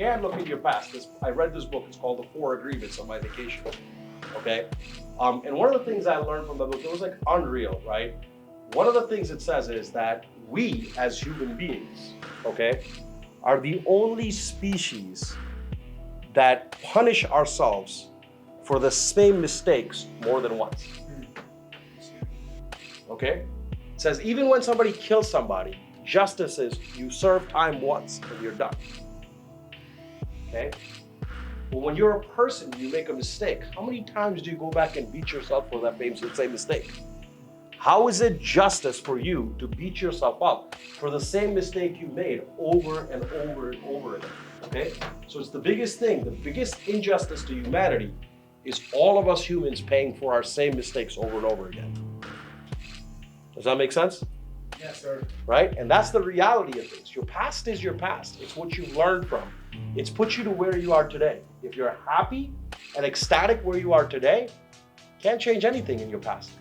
can't look at your past. I read this book. It's called The Four Agreements on my vacation. Okay? And one of the things I learned from the book, it was like unreal, right? One of the things it says is that we as human beings, okay, are the only species that punish ourselves for the same mistakes more than once. Okay? It says even when somebody kills somebody, justice is you serve time once and you're done. Okay? But when you're a person, you make a mistake. How many times do you go back and beat yourself for that same mistake? How is it justice for you to beat yourself up for the same mistake you made over and over and over again? Okay? So it's the biggest thing, the biggest injustice to humanity is all of us humans paying for our same mistakes over and over again. Does that make sense? Yes, sir. Right? And that's the reality of things. Your past is your past. It's what you learned from. It's put you to where you are today. If you're happy and ecstatic where you are today, can't change anything in your past.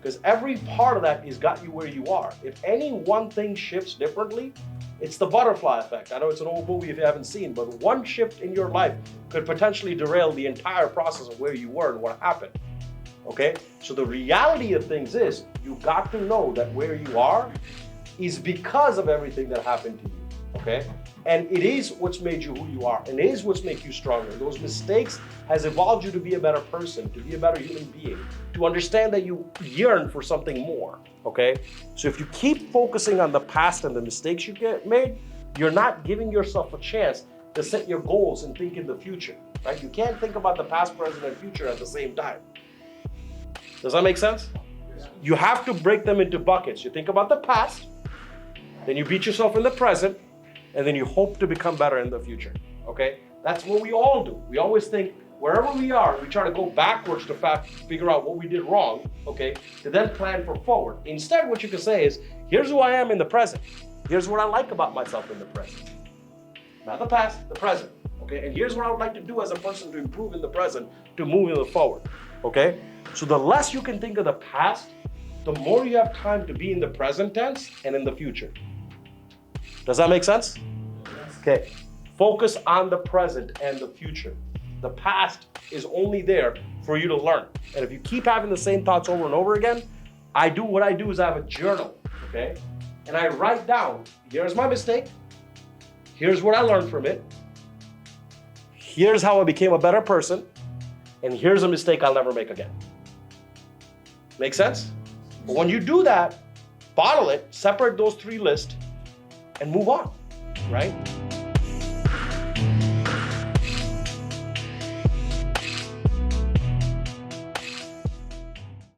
Because every part of that has got you where you are. If any one thing shifts differently, it's the butterfly effect. I know it's an old movie if you haven't seen, but one shift in your life could potentially derail the entire process of where you were and what happened. Okay? So the reality of things is, you got to know that where you are is because of everything that happened to you. Okay? And it is what's made you who you are, and it is what's made you stronger. Those mistakes has evolved you to be a better person, to be a better human being, to understand that you yearn for something more, okay? So if you keep focusing on the past and the mistakes you made, you're not giving yourself a chance to set your goals and think in the future, right? You can't think about the past, present, and future at the same time. Does that make sense? Yeah. You have to break them into buckets. You think about the past, then you beat yourself in the present, and then you hope to become better in the future, okay? That's what we all do. We always think wherever we are, we try to go backwards to figure out what we did wrong, okay? To then plan for forward. Instead, what you can say is, here's who I am in the present. Here's what I like about myself in the present. Not the past, the present, okay? And here's what I would like to do as a person to improve in the present, to move in the forward, okay? So the less you can think of the past, the more you have time to be in the present tense and in the future. Does that make sense? Yes. Okay. Focus on the present and the future. The past is only there for you to learn. And if you keep having the same thoughts over and over again, what I do is I have a journal, okay? And I write down, here's my mistake. Here's what I learned from it. Here's how I became a better person. And here's a mistake I'll never make again. Make sense? But when you do that, bottle it, separate those three lists, and move on, right?